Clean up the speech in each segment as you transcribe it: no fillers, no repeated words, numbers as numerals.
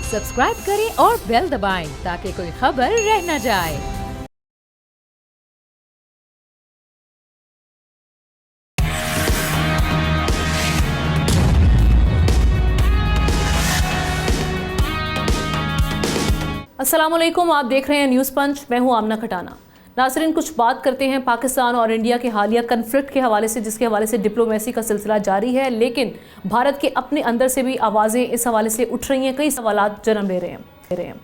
Subscribe करें और bell दबाएं ताकि कोई खबर रह न जाए। अस्सलामुअलैकुम, आप देख रहे हैं न्यूज़ पंच। मैं हूं आमना खटाना। नाज़रीन, कुछ बात करते हैं पाकिस्तान और इंडिया के हालिया कन्फ्लिक्ट के हवाले से, जिसके हवाले से डिप्लोमेसी का सिलसिला जारी है, लेकिन भारत के अपने अंदर से भी आवाज़ें इस हवाले से उठ रही हैं, कई सवालात जन्म ले रहे हैं।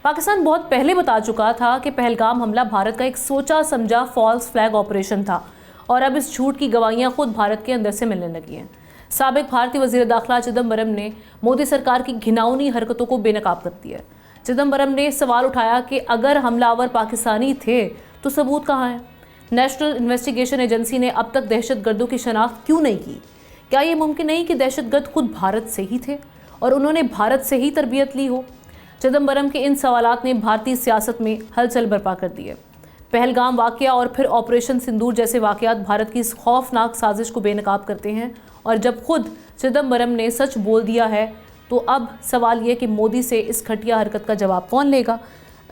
पाकिस्तान बहुत पहले बता चुका था कि पहलगाम हमला भारत का एक सोचा समझा फॉल्स फ्लैग ऑपरेशन था और अब इस झूठ की गवाहियाँ खुद भारत के अंदर से मिलने लगी हैं। साबिक भारतीय वज़ीर दाखिला चिदम्बरम ने मोदी सरकार की घिनौनी हरकतों को बेनकाब कर दिया। चिदम्बरम ने सवाल उठाया कि अगर हमलावर पाकिस्तानी थे तो सबूत कहाँ है? नेशनल इन्वेस्टिगेशन एजेंसी ने अब तक दहशतगर्दों की शनाख्त क्यों नहीं की? क्या ये मुमकिन नहीं कि दहशतगर्द खुद भारत से ही थे और उन्होंने भारत से ही तरबियत ली हो? चिदम्बरम के इन सवालात ने भारतीय सियासत में हलचल बर्पा कर दी है। पहलगाम वाक़या और फिर ऑपरेशन सिंदूर जैसे वाक़यात भारत की इस खौफनाक साजिश को बेनकाब करते हैं और जब खुद चिदम्बरम ने सच बोल दिया है तो अब सवाल ये कि मोदी से इस घटिया हरकत का जवाब कौन लेगा।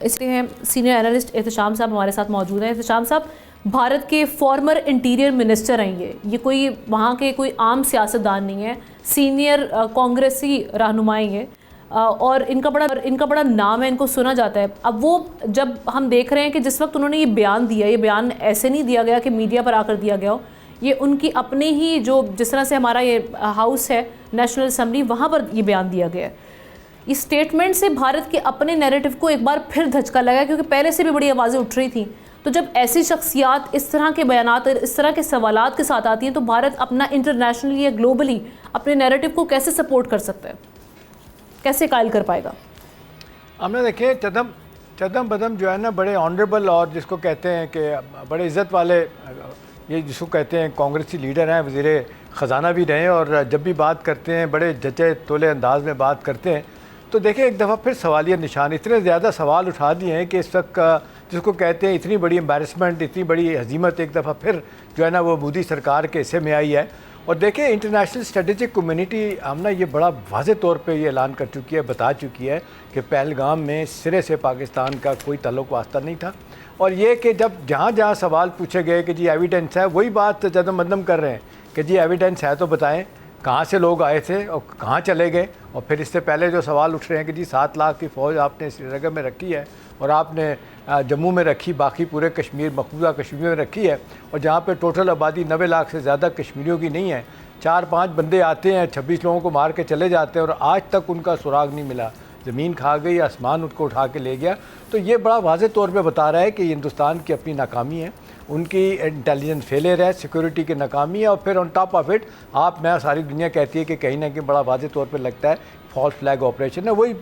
इसलिए हैं सीनियर एनालिस्ट एहतशाम साहब हमारे साथ मौजूद हैं। एहतशाम साहब, भारत के फॉर्मर इंटीरियर मिनिस्टर हैं ये कोई वहाँ के कोई आम सियासतदान नहीं है, सीनियर कांग्रेसी रहनुमाई है और इनका बड़ा नाम है, इनको सुना जाता है। अब वो जब हम देख रहे हैं कि जिस वक्त उन्होंने ये बयान दिया, ये बयान ऐसे नहीं दिया गया कि मीडिया पर आकर दिया गया हो, ये उनकी अपने ही जो जिस तरह से हमारा ये हाउस है नेशनल असेंबली, वहाँ पर ये बयान दिया गया है। इस स्टेटमेंट से भारत के अपने नैरेटिव को एक बार फिर धचका लगा, क्योंकि पहले से भी बड़ी आवाज़ें उठ रही थी। तो जब ऐसी शख्सियात इस तरह के बयानात और इस तरह के सवालात के साथ आती हैं तो भारत अपना इंटरनेशनली या ग्लोबली अपने नैरेटिव को कैसे सपोर्ट कर सकता है, कैसे कायल कर पाएगा? हमने देखे चिदम्बरम जो है ना, बड़े ऑनरेबल और जिसको कहते हैं कि बड़े इज़्ज़त वाले, ये जिसको कहते हैं कांग्रेसी लीडर हैं, वज़ीर ख़जाना भी रहे और जब भी बात करते हैं बड़े जचे तोले अंदाज में बात करते हैं। तो देखें, एक दफ़ा फिर सवालिया निशान, इतने ज़्यादा सवाल उठा दिए हैं कि इस वक्त जिसको कहते हैं इतनी बड़ी एम्बैरसमेंट, इतनी बड़ी हजीमत एक दफ़ा फिर जो है ना वो मोदी सरकार के हिस्से में आई है। और देखें, इंटरनेशनल स्ट्रेटेजिक कम्युनिटी हमने ये बड़ा वाज़े तौर पे ये ऐलान कर चुकी है, बता चुकी है कि पहलगाम में सिरे से पाकिस्तान का कोई ताल्लुक़ वास्ता नहीं था। और ये कि जब जहाँ जहाँ सवाल पूछे गए कि जी एविडेंस है, वही बात चिदम्बरम कर रहे हैं कि जी एविडेंस है तो बताएं कहाँ से लोग आए थे और कहाँ चले गए। और फिर इससे पहले जो सवाल उठ रहे हैं कि जी 7 लाख की फ़ौज आपने श्रीनगर में रखी है और आपने जम्मू में रखी, बाकी पूरे कश्मीर मकबूजा कश्मीर में रखी है, और जहाँ पे टोटल आबादी 90 लाख से ज़्यादा कश्मीरियों की नहीं है। 4-5 बंदे आते हैं, 26 लोगों को मार के चले जाते हैं और आज तक उनका सुराग नहीं मिला। ज़मीन खा गई, आसमान उनको उठा के ले गया। तो ये बड़ा वाज़े तौर पे बता रहा है कि हिंदुस्तान की अपनी नाकामी है, उनकी इंटेलिजेंस फेलियर है, सिक्योरिटी की नाकामी है। और फिर ऑन टॉप ऑफ इट मैं सारी दुनिया कहती है कि कहीं ना कहीं बड़ा वाज़े तौर पे लगता है फॉल्स फ्लैग ऑपरेशन है। वही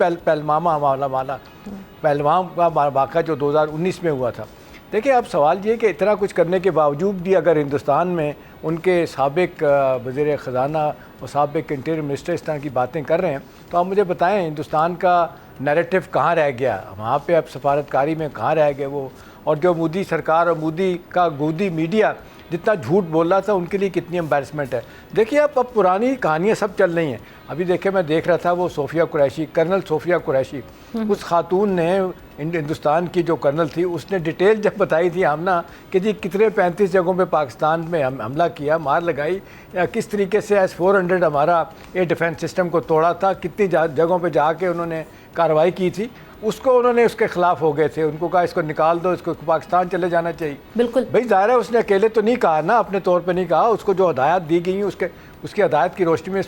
पहलगाम का वाक़ा जो 2019 में हुआ था। देखिए, अब सवाल ये कि इतना कुछ करने के बावजूद भी अगर हिंदुस्तान में उनके साबिक वज़ीर ख़जाना और साबिक इंटीरियर मिनिस्टर इस तरह की बातें कर रहे हैं, तो आप मुझे बताएं हिंदुस्तान का नैरेटिव कहाँ रह गया वहाँ पे? अब सफारतकारी में कहाँ रह गए वो? और जो मोदी सरकार और मोदी का गोदी मीडिया जितना झूठ बोल रहा था, उनके लिए कितनी एम्बैरसमेंट है। देखिए, अब पुरानी कहानियाँ सब चल रही हैं। अभी देखिए, मैं देख रहा था वो सोफिया कुरैशी, कर्नल सोफिया कुरैशी, उस खातून ने हिंदुस्तान की जो कर्नल थी, उसने डिटेल जब बताई थी हमना कि जी कितने 35 जगहों पे पाकिस्तान में हमला किया, मार लगाई, या किस तरीके से S-400 हमारा एयर डिफेंस सिस्टम को तोड़ा था, कितनी जगहों पे जाके उन्होंने कार्रवाई की थी, उसको उन्होंने उसके ख़िलाफ़ हो गए थे। उनको कहा इसको निकाल दो, इसको पाकिस्तान चले जाना चाहिए। बिल्कुल भाई, ज़ाहिर है उसने अकेले तो नहीं कहा ना, अपने तौर पे नहीं कहा। उसको जो हदायत दी गई उसकी हदायत की रोशनी में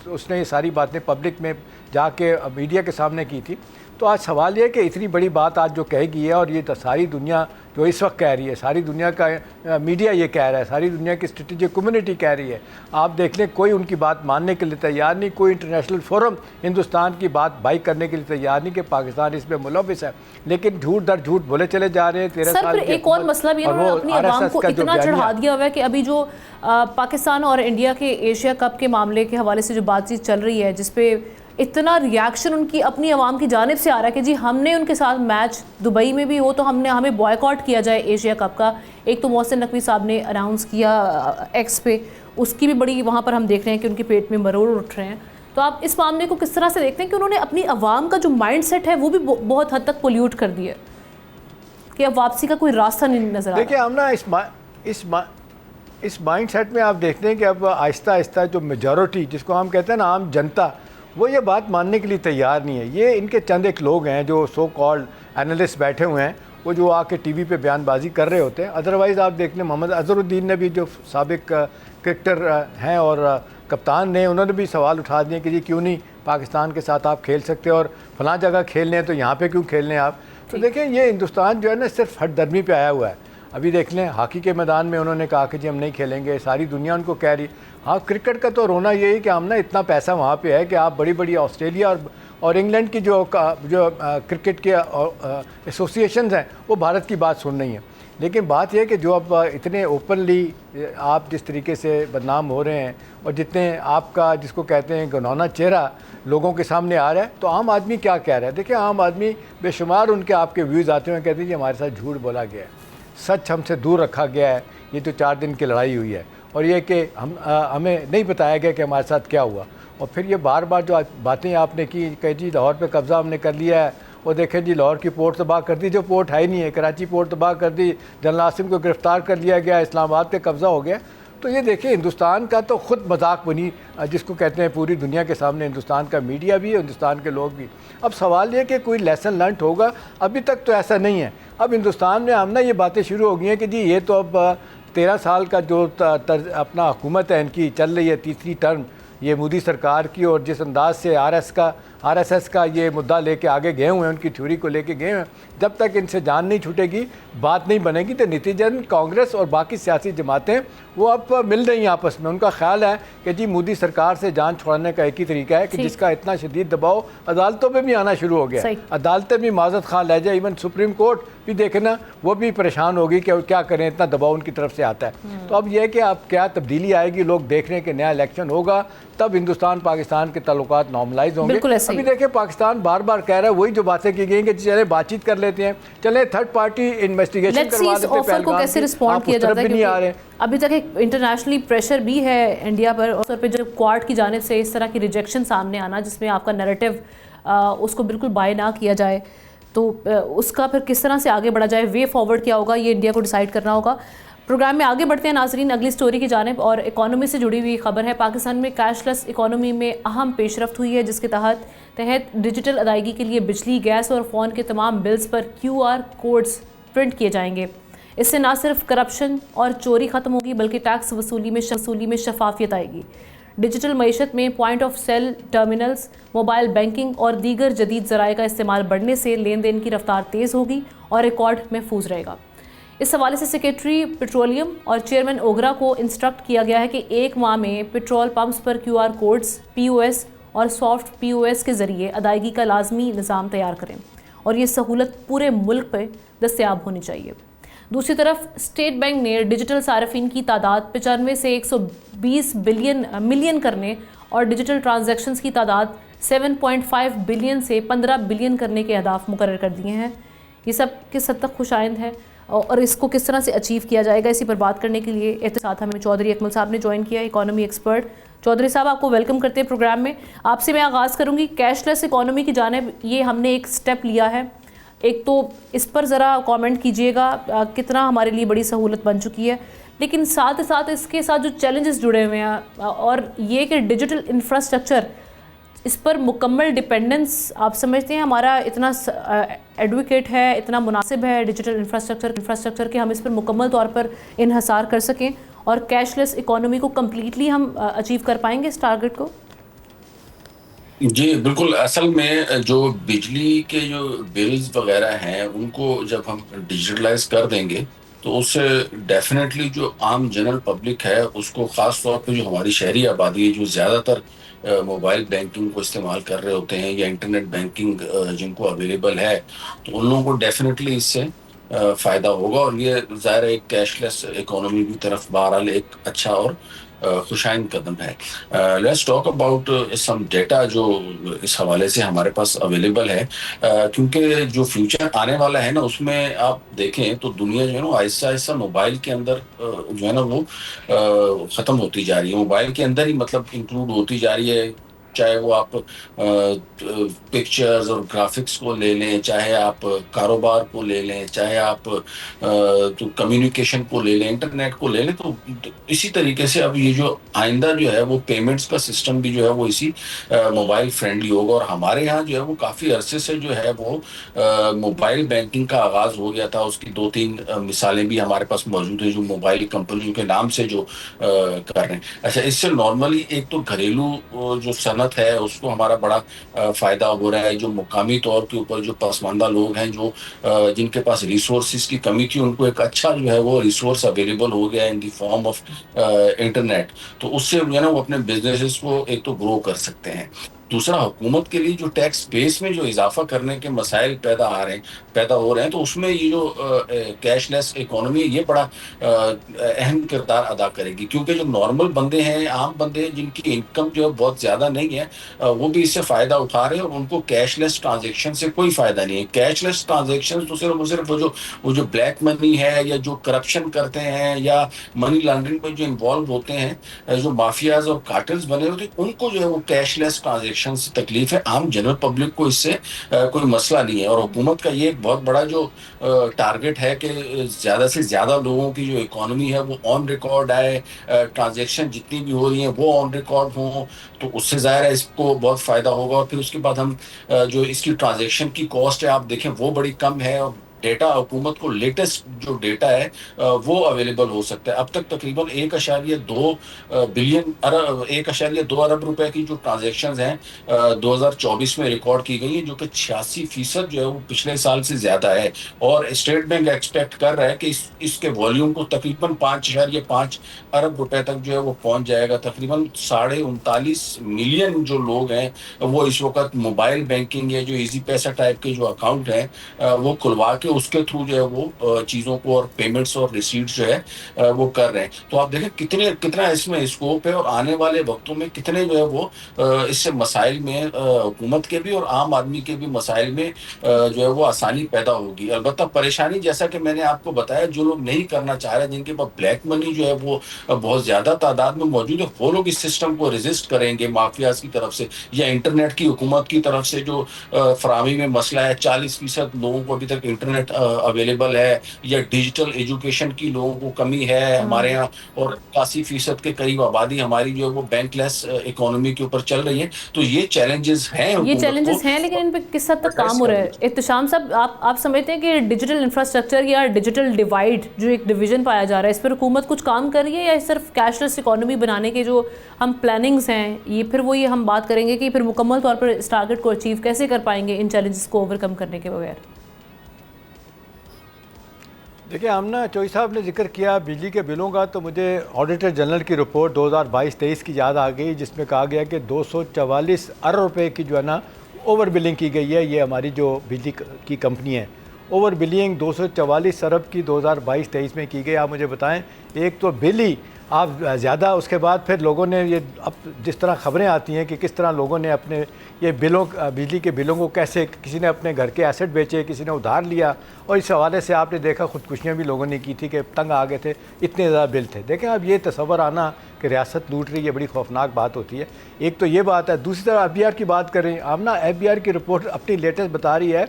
उसने ये सारी बातें पब्लिक में जाके मीडिया के सामने की थी। तो आज सवाल ये है कि इतनी बड़ी बात आज जो कही गई है, और ये सारी दुनिया जो इस वक्त कह रही है, सारी दुनिया का मीडिया ये कह रहा है, सारी दुनिया की स्ट्रेटेजिक कम्युनिटी कह रही है, आप देख लें कोई उनकी बात मानने के लिए तैयार नहीं, कोई इंटरनेशनल फोरम हिंदुस्तान की बात बाइक करने के लिए तैयार नहीं कि पाकिस्तान इसमें मुलविस है। लेकिन झूठ दर झूठ बोले चले जा रहे हैं। 13 साल एक और मसला भी है, अपनी आवाम को इतना चढ़ा दिया हुआ है कि अभी जो पाकिस्तान और इंडिया के एशिया कप के मामले के हवाले से जो बातचीत चल रही है, जिसपे इतना रिएक्शन उनकी अपनी आवाम की जानिब से आ रहा है कि जी हमने उनके साथ मैच दुबई में भी हो तो हमें बॉयकॉट किया जाए एशिया कप का। एक तो मोहसिन नकवी साहब ने अनाउंस किया एक्स पे, उसकी भी बड़ी वहाँ पर हम देख रहे हैं कि उनके पेट में मरोड़ उठ रहे हैं। तो आप इस मामले को किस तरह से देखते हैं कि उन्होंने अपनी आवाम का जो माइंड सेट है वो भी बहुत हद तक पोल्यूट कर दिया कि अब वापसी का कोई रास्ता नहीं नजर आ रहा? देखिए हम ना इस माइंड सेट में आप देखते हैं कि अब आहिस्ता आहिस्ता जो मेजॉरिटी जिसको हम कहते हैं ना आम जनता, वो ये बात मानने के लिए तैयार नहीं है। ये इनके चंद एक लोग हैं जो सो कॉल्ड एनालिस्ट बैठे हुए हैं, वो जो आके टीवी पे बयानबाजी कर रहे होते हैं। अदरवाइज़ आप देख लें मोहम्मद अजहरुद्दीन ने भी, जो साबिक क्रिकेटर हैं और कप्तान ने, उन्होंने भी सवाल उठा दिए कि जी क्यों नहीं पाकिस्तान के साथ आप खेल सकते और फलां जगह खेलने हैं तो यहाँ पे क्यों खेलने हैं आप। तो देखें ये हिंदुस्तान जो है ना सिर्फ हटदर्मी पे आया हुआ है। अभी देख लें हाकी के मैदान में उन्होंने कहा कि जी हम नहीं खेलेंगे, सारी दुनिया उनको कह रही। हाँ, क्रिकेट का तो रोना यही कि हम ना इतना पैसा वहाँ पे है कि आप बड़ी बड़ी ऑस्ट्रेलिया और इंग्लैंड की जो क्रिकेट के एसोसिएशंस हैं वो भारत की बात सुन रही हैं। लेकिन बात यह है कि जो अब इतने ओपनली आप जिस तरीके से बदनाम हो रहे हैं और जितने आपका जिसको कहते हैं घिनौना चेहरा लोगों के सामने आ रहा है, तो आम आदमी क्या कह रहा है। देखिए आम आदमी बेशुमार उनके आपके व्यूज़ आते हैं, कहते हैं कि हमारे साथ झूठ बोला गया है, सच हमसे दूर रखा गया है, ये तो 4 दिन की लड़ाई हुई है और ये कि हमें नहीं बताया गया कि हमारे साथ क्या हुआ। और फिर ये बार बार जो बातें आपने की कि जी लाहौर पे कब्ज़ा हमने कर लिया है, और देखें जी लाहौर की पोर्ट तबाह कर दी, जो पोर्ट है ही नहीं है, कराची पोर्ट तबाह कर दी, जनरल आसिम को गिरफ़्तार कर लिया गया, इस्लामाबाद पे कब्ज़ा हो गया। तो ये देखिए हिंदुस्तान का तो ख़ुद मजाक बनी, जिसको कहते हैं पूरी दुनिया के सामने, हिंदुस्तान का मीडिया भी, हिंदुस्तान के लोग भी। अब सवाल ये कि कोई लेसन लर्न होगा, अभी तक तो ऐसा नहीं है। अब हिंदुस्तान में हम ना ये बातें शुरू हो गई हैं कि जी ये तो अब 13 साल का जो अपना हुकूमत है इनकी चल रही है, तीसरी टर्म ये मोदी सरकार की, और जिस अंदाज से आरएसएस का ये मुद्दा लेके आगे गए हुए हैं, उनकी थ्योरी को लेके गए हैं, जब तक इनसे जान नहीं छूटेगी, बात नहीं बनेगी। तो नतीजतन कांग्रेस और बाकी सियासी जमातें वो अब मिल रही हैं आपस में। उनका ख्याल है कि जी मोदी सरकार से जान छुड़ाने का एक ही तरीका है कि जिसका इतना शदीद दबाव अदालतों में भी आना शुरू हो गया, अदालतें भी माजत खां ले जाए, इवन सुप्रीम कोर्ट भी देखना वो भी परेशान होगी कि क्या करें, इतना दबाव उनकी तरफ से आता है। तो अब यह है कि अब क्या तब्दीली आएगी, लोग देख रहे हैं कि नया इलेक्शन होगा, तब हिंदुस्तान पाकिस्तान के ताल्लुकात नॉर्मलाइज होंगे। अभी देखिए पाकिस्तान बार बार कह रहा है वही जो बातें की गई कि चले बातचीत कर लेते हैं, चले थर्ड पार्टी इन्वेस्टिगेशन करवा देते हैं, ऑफर को कैसे रिस्पॉन्ड किया जाता है, क्योंकि अभी तक एक इंटरनेशनली प्रेशर भी है इंडिया पर, और पे जो क्वाड की जानिब से इस तरह की रिजेक्शन सामने आना जिसमें आपका नैरेटिव उसको बिल्कुल बाय ना किया जाए, तो उसका फिर किस तरह से आगे बढ़ा जाए, वे फॉरवर्ड क्या होगा, ये इंडिया को डिसाइड करना होगा। प्रोग्राम में आगे बढ़ते हैं नाजरीन अगली स्टोरी की जानिब, और इकोनॉमी से जुड़ी हुई खबर है। पाकिस्तान में कैशलेस इकोनॉमी में अहम पेशरफ्त हुई है, जिसके तहत डिजिटल अदायगी के लिए बिजली, गैस और फ़ोन के तमाम बिल्स पर QR कोड्स प्रिंट किए जाएंगे। इससे न सिर्फ करप्शन और चोरी ख़त्म होगी बल्कि टैक्स वसूली में शफाफियत आएगी। डिजिटल मईशत में point of sale terminals, mobile banking और दीगर जदीद ज़राए का इस्तेमाल बढ़ने से लेन देन की रफ्तार तेज़ होगी और रिकॉर्ड महफूज रहेगा। इस हवाले से सेक्रेटरी पेट्रोलियम और चेयरमैन ओगरा को इंस्ट्रक्ट किया गया है कि 1 माह में पेट्रोल पंप्स पर QR कोड्स, POS और सॉफ्ट POS के ज़रिए अदायगी का लाजमी निज़ाम तैयार करें, और ये सहूलत पूरे मुल्क पर दस्तयाब होनी चाहिए। दूसरी तरफ स्टेट बैंक ने डिजिटल सार्फिन की तादाद 95 से 120 मिलियन करने और डिजिटल ट्रांजैक्शंस की तादाद 7.5 बिलियन से 15 बिलियन करने के अहदाफ मुकर्रर कर दिए हैं। ये सब किस हद तक खुशाइंद है और इसको किस तरह से अचीव किया जाएगा, इसी पर बात करने के लिए एक साथ हमें चौधरी अकमल साहब ने ज्वाइन किया, इकोनॉमी एक्सपर्ट। चौधरी साहब आपको वेलकम करते हैं प्रोग्राम में। आपसे मैं आगाज़ करूंगी, कैशलेस इकोनॉमी की जानिब ये हमने एक स्टेप लिया है, एक तो इस पर ज़रा कमेंट कीजिएगा कितना हमारे लिए बड़ी सहूलत बन चुकी है, लेकिन साथ ही साथ इसके साथ जो चैलेंजेस जुड़े हुए हैं और ये कि डिजिटल इंफ्रास्ट्रक्चर, इस पर मुकम्मल डिपेंडेंस आप समझते हैं हमारा इतना एडवोकेट है, इतना मुनासिब है डिजिटल इंफ्रास्ट्रक्चर के हम इस पर मुकम्मल तौर पर इन्हसार कर सकें और कैशलेस इकोनॉमी को कम्प्लीटली हम अचीव कर पाएंगे इस टारगेट को? जी बिल्कुल। असल में जो बिजली के जो बिल्स वगैरह हैं उनको जब हम डिजिटलाइज कर देंगे तो उससे डेफिनेटली जो आम जनरल पब्लिक है उसको, ख़ास तौर पे जो हमारी शहरी आबादी है जो ज़्यादातर मोबाइल बैंकिंग को इस्तेमाल कर रहे होते हैं या इंटरनेट बैंकिंग जिनको अवेलेबल है, तो उन लोगों को डेफिनेटली इससे फ़ायदा होगा और ये ज़ाहिर है कैशलेस इकोनॉमी की तरफ बहरहाल एक अच्छा और खुशाइन कदम है। Let's talk about some data जो इस हवाले से हमारे पास अवेलेबल है, क्योंकि जो फ्यूचर आने वाला है ना उसमें आप देखें तो दुनिया जो है ना आहिस्ता आहिस्ता मोबाइल के अंदर जो है ना वो ख़त्म होती जा रही है, मोबाइल के अंदर ही मतलब इंक्लूड होती जा रही है चाहे वो आप पिक्चर्स और ग्राफिक्स को ले लें, चाहे आप कारोबार को ले लें, चाहे आप तो कम्युनिकेशन को ले लें, इंटरनेट को ले लें, तो इसी तरीके से अब ये जो आइंदा जो है वो पेमेंट्स का सिस्टम भी जो है वो इसी मोबाइल फ्रेंडली होगा। और हमारे यहाँ जो है वो काफ़ी अरसे से जो है वो मोबाइल बैंकिंग का आगाज़ हो गया था। उसकी 2-3 मिसालें भी हमारे पास मौजूद है जो मोबाइल कंपनियों के नाम से जो कर रहे हैं। अच्छा, इससे नॉर्मली एक तो घरेलू जो सनत है उसको हमारा बड़ा फायदा हो रहा है। जो मुकामी तौर के ऊपर जो पसमानदा लोग हैं, जो जिनके पास रिसोर्सेज की कमी थी, उनको एक अच्छा जो है वो रिसोर्स अवेलेबल हो गया in the form of internet. तो उससे जो है ना वो अपने बिजनेसेस को एक तो ग्रो कर सकते हैं। दूसरा, हुकूमत के लिए जो टैक्स बेस में जो इजाफा करने के मसाइल पैदा हो रहे हैं, तो उसमें ये जो कैशलेस इकोनॉमी ये बड़ा अहम किरदार अदा करेगी। क्योंकि जो नॉर्मल बंदे हैं, आम बंदे हैं, जिनकी इनकम जो है बहुत ज़्यादा नहीं है, वो भी इससे फ़ायदा उठा रहे हैं और उनको कैशलेस ट्रांजेक्शन से कोई फ़ायदा नहीं है। कैशलेस ट्रांजेक्शन तो सिर्फ वो जो ब्लैक मनी है या जो करप्शन करते हैं या मनी लॉन्ड्रिंग में जो इन्वॉल्व होते हैं, जो माफियाज और कार्टल्स बने होते हैं, उनको जो है वो कैशलेस ट्रांजेक्शन से तकलीफ है। आम जनरल पब्लिक को इससे कोई मसला नहीं है। और हुकूमत का ये एक बहुत बड़ा जो टारगेट है कि ज़्यादा से ज़्यादा लोगों की जो इकोनॉमी है वो ऑन रिकॉर्ड आए, ट्रांजैक्शन जितनी भी हो रही हैं वो ऑन रिकॉर्ड हों, तो उससे ज़ाहिर है इसको बहुत फ़ायदा होगा। और फिर उसके बाद हम जो इसकी ट्रांजैक्शन की कॉस्ट है आप देखें वो बड़ी कम है। और डेटा हुकूमत को लेटेस्ट जो डेटा है वो अवेलेबल हो सकता है। अब तक तकरीबन 1.2 अरब रुपए की जो ट्रांजैक्शंस हैं 2024 में रिकॉर्ड की गई है, जो कि 86% जो है वो पिछले साल से ज़्यादा है। और स्टेट बैंक एक्सपेक्ट कर रहा है कि इसके वॉल्यूम को तकरीबन 5.5 अरब रुपए तक जो है वो पहुंच जाएगा। तकरीबन 39.5 मिलियन जो लोग हैं वो इस वक्त मोबाइल बैंकिंग या जो इजी पैसा टाइप के जो अकाउंट हैं वो खुलवा के उसके थ्रू जो है वो चीज़ों को और पेमेंट्स और रिसीट्स जो है वो कर रहे हैं। तो आप देखें कितना इसमें स्कोप है और आने वाले वक्तों में कितने जो है वो इससे मसाइल में हुकूमत के भी और आम आदमी के भी मसाइल में जो है वो आसानी पैदा होगी। अलबत्ता परेशानी, जैसा कि मैंने आपको बताया, जो लोग नहीं करना चाह रहे, जिनके पास ब्लैक मनी जो है वो बहुत ज़्यादा तादाद में मौजूद है, वो लोग इस सिस्टम को रेजिस्ट करेंगे माफियाज की तरफ से या इंटरनेट की हुकूमत की तरफ से जो फराहमी में मसला है। 40% लोगों को अभी तक इंटरनेट अवेलेबल है या डिजिटल एजुकेशन की लोगों को कमी है हमारे यहाँ, और 80% के करीब आबादी हमारी जो है वो बैंकलेस इकोनॉमी के ऊपर चल रही है। तो ये चैलेंजेस हैं, लेकिन इन पे किस हद तक काम हो रहा है? इत्तिशाम साहब, आप समझते हैं कि डिजिटल इंफ्रास्ट्रक्चर या डिजिटल डिवाइड जो एक डिवीजन पाया जा रहा है, इस पर हुकूमत कुछ काम कर रही है, या सिर्फ कैशलेस इकोनॉमी बनाने के जो हम प्लानिंग्स हैं ये हम बात करेंगे कि फिर मुकम्मल तौर पर इस टारगेट को अचीव कैसे कर पाएंगे इन चैलेंजेस को ओवरकम करने के बगैर? देखिए, आमना चौधरी साहब ने जिक्र किया बिजली के बिलों का, तो मुझे ऑडिटर जनरल की रिपोर्ट 2022-23 की याद आ गई, जिसमें कहा गया कि 244 अरब रुपए की जो है ना ओवर बिलिंग की गई है। ये हमारी जो बिजली की कंपनी है, ओवर बिलिंग 244 अरब की 2022-23 में की गई। आप मुझे बताएं, एक तो बिल ही आप ज़्यादा, उसके बाद फिर लोगों ने ये, अब जिस तरह ख़बरें आती हैं कि किस तरह लोगों ने अपने ये बिलों, बिजली के बिलों को कैसे, किसी ने अपने घर के एसेट बेचे, किसी ने उधार लिया, और इस हवाले से आपने देखा खुदकुशियाँ भी लोगों ने की थी कि तंग आ गए थे, इतने ज़्यादा बिल थे। देखें, अब ये तसव्वुर आना कि रियासत लूट रही है, बड़ी खौफनाक बात होती है। एक तो ये बात है। दूसरी तरफ FBR की बात करें, अब ना FBR की रिपोर्ट अपनी लेटेस्ट बता रही है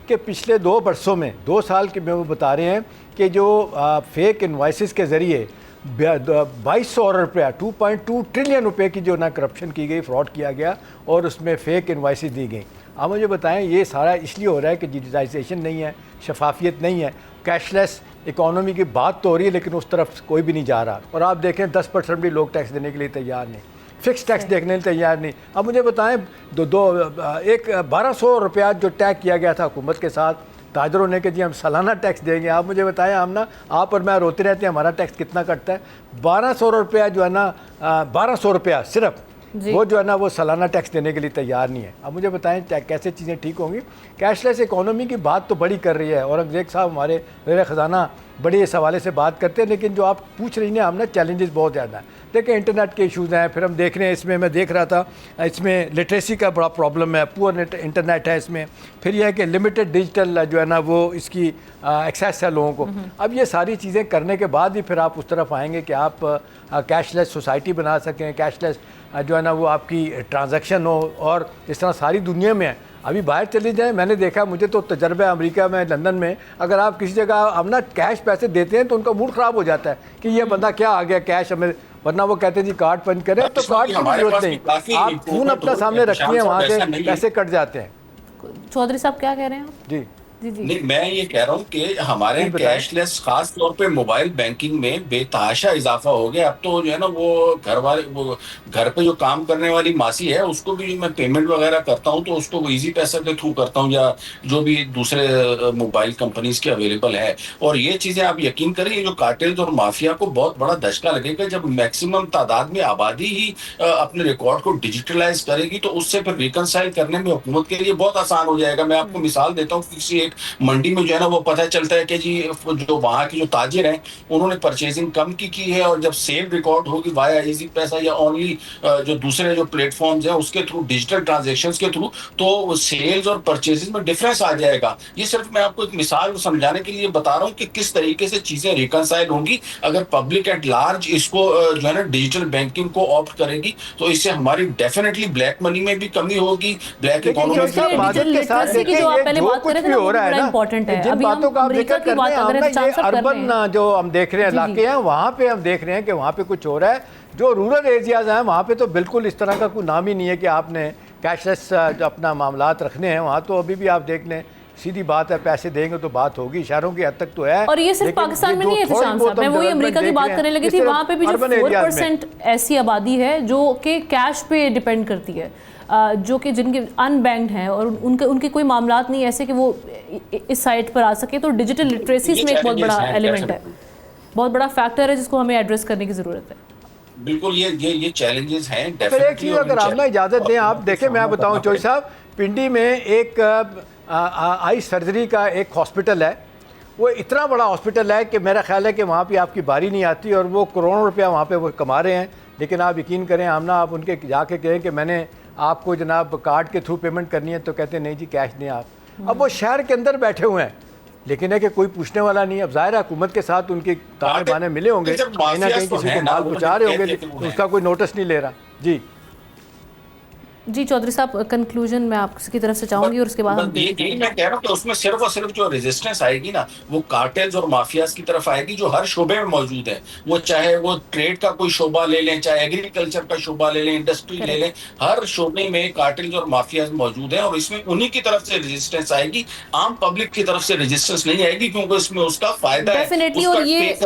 कि पिछले 2 बरसों में, 2 साल के में वो बता रहे हैं कि जो फेक इन्वाइसेस के ज़रिए 2200 अरब रुपया, 2.2 ट्रिलियन रुपए की जो ना करप्शन की गई, फ्रॉड किया गया और उसमें फ़ेक इन्वाइसेस दी गई। आप मुझे बताएं, ये सारा इसलिए हो रहा है कि डिजिटाइजेशन नहीं है, शफाफियत नहीं है, कैशलेस इकोनॉमी की बात तो हो रही है लेकिन उस तरफ कोई भी नहीं जा रहा। और आप देखें 10% भी लोग टैक्स देने के लिए तैयार नहीं, फिक्स टैक्स देखने के लिए तैयार नहीं। अब मुझे बताएं, 1200 रुपया जो टैग किया गया था हुकूमत के साथ ताजरों ने कि जी हम सालाना टैक्स देंगे। आप मुझे बताएं, हम ना, आप और मैं रोते रहते हैं हमारा टैक्स कितना कटता है, 1200 रुपया जो है ना, 1200 रुपया सिर्फ, वो जो है ना वो सालाना टैक्स देने के लिए तैयार नहीं है। अब मुझे बताएं कैसे चीज़ें ठीक होंगी? कैशलेस इकोनॉमी की बात तो बड़ी कर रही है। औरंगजेब साहब हमारे वज़ीर ख़जाना बड़े इस हवाले से बात करते हैं, लेकिन जो आप पूछ रही हैं हम ना, चैलेंजेस बहुत ज़्यादा हैं। देखिए इंटरनेट के इश्यूज़ हैं, फिर हम देख रहे हैं इसमें, मैं देख रहा था इसमें लिटरेसी का बड़ा प्रॉब्लम है, पुअर इंटरनेट है इसमें, फिर यह है कि लिमिटेड डिजिटल जो है ना वो इसकी एक्सेस है लोगों को। अब ये सारी चीज़ें करने के बाद ही फिर आप उस तरफ आएंगे कि आप कैशलेस सोसाइटी बना सकें, कैशलेस जो है ना वो आपकी ट्रांजैक्शन हो, और इस तरह सारी दुनिया में है। अभी बाहर चली जाए, मैंने देखा, मुझे तो तजर्बा है अमेरिका में, लंदन में, अगर आप किसी जगह अब ना कैश पैसे देते हैं तो उनका मूड ख़राब हो जाता है कि ये बंदा क्या आ गया कैश हमें, वरना वो कहते हैं जी कार्ड पंच करें, तो कार्ड की जरूरत नहीं, आप फ़ोन अपना सामने रखिए, वहाँ से पैसे कट जाते हैं। चौधरी साहब क्या कह रहे हैं आप? जी नहीं, मैं ये कह रहा हूँ कि हमारे कैशलेस खास तौर पे मोबाइल बैंकिंग में बेतहाशा इजाफा हो गया। अब तो जो है ना वो वो घर पे जो काम करने वाली मासी है उसको भी मैं पेमेंट वगैरह करता हूँ तो उसको इजी पैसा के थ्रू करता हूँ, या जो भी दूसरे मोबाइल कंपनीज के अवेलेबल है। और ये चीजें आप यकीन करिए, जो कार्टेल्स और माफिया को बहुत बड़ा धचका लगेगा जब मैक्सिमम तादाद में आबादी ही अपने रिकॉर्ड को डिजिटलाइज करेगी, तो उससे फिर रिकनसाइल करने में हुकूमत के लिए बहुत आसान हो जाएगा। मैं आपको मिसाल देता हूँ, किसी मंडी में जो है ना वो पता चलता है कि जी जो वहाँ के जो ताजिर हैं उन्होंने परचेजिंग कम की है, और जब सेल रिकॉर्ड होगी वाया इजी पैसा या ओनली जो दूसरे जो प्लेटफॉर्म्स हैं उसके थ्रू, डिजिटल ट्रांजैक्शंस के थ्रू, तो सेल्स और परचेजेस में डिफरेंस आ जाएगा। ये सिर्फ मैं आपको एक मिसाल समझाने के लिए बता रहा हूँ कि किस तरीके से चीजें रिकनसाइल होंगी अगर पब्लिक एट लार्ज इसको जो है ना डिजिटल बैंकिंग को ऑप्ट करेगी। तो इससे हमारी डेफिनेटली ब्लैक मनी में भी कमी होगी, ब्लैक इकोनॉमी में इम्पोर्टेंट है। जिन बातों का आप जिक्र कर रहे हैं, ये अर्बन जो हम देख रहे हैं इलाके हैं, वहाँ पे हम देख रहे हैं कि वहाँ पे कुछ हो रहा है। जो रूरल एरियाज हैं वहाँ पे तो बिल्कुल इस तरह का कोई नाम ही नहीं है कि आपने कैशलेस जो अपना मामलात रखने हैं। वहाँ तो अभी भी आप देख लें, सीधी बात है, पैसे देंगे तो बात होगी, शहरों की हद तक तो है। और ये सिर्फ पाकिस्तान में नहीं है इत्तेशाम साहब, मैं वही अमेरिका की बात करने लगी थी, वहाँ पे भी जो 4% ऐसी आबादी है जो कि कैश पे डिपेंड करती है, जो कि जिनके अनबैंक्ड हैं और उनके कोई मामलात नहीं ऐसे कि वो इस साइट पर आ सके। तो डिजिटल लिटरेसी इसमें एक बहुत बड़ा एलिमेंट है, बहुत बड़ा फैक्टर है जिसको हमें एड्रेस करने की ज़रूरत है। बिल्कुल, ये चैलेंजेस हैं। फिर एक चीज़ अगर आप ना इजाज़त दें, आप देखें, मैं बताऊं चौधरी साहब, पिंडी में एक आई सर्जरी का एक हॉस्पिटल है, वो इतना बड़ा हॉस्पिटल है कि मेरा ख्याल है कि वहाँ पे आपकी बारी नहीं आती, और वो करोड़ों रुपया वहाँ पे वो कमा रहे हैं। लेकिन आप यकीन करें, हम ना आप उनके जाके कहें कि मैंने आपको जनाब कार्ड के थ्रू पेमेंट करनी है, तो कहते हैं नहीं जी कैश नहीं आप। अब वो शहर के अंदर बैठे हुए हैं, लेकिन है कि कोई पूछने वाला नहीं है। अब जाहिर है हुकूमत के साथ उनके ताने बाने मिले होंगे, कहीं ना कहीं किसी को माल पहुँचा रहे होंगे, तो उसका कोई नोटिस नहीं ले रहा। जी जी चौधरी साहब, कंक्लूजन मैं आपकी तरफ से चाहूंगी और उसके बाद हम यही मैं कह रहा हूँ कि उसमें सिर्फ और सिर्फ जो रेजिस्टेंस आएगी ना वो कार्टेल्स और माफियाज की तरफ आएगी जो हर शोबे में मौजूद है। वो चाहे वो ट्रेड का कोई शोबा ले लें, चाहे एग्रीकल्चर का शोबा ले लें, इंडस्ट्री ले लें, हर शोबे में कार्टेल्स और माफियाज मौजूद है, और इसमें उन्हीं की तरफ से रेजिस्टेंस आएगी, आम पब्लिक की तरफ से रेजिस्टेंस नहीं आएगी, क्योंकि इसमें उसका फायदा है। और ये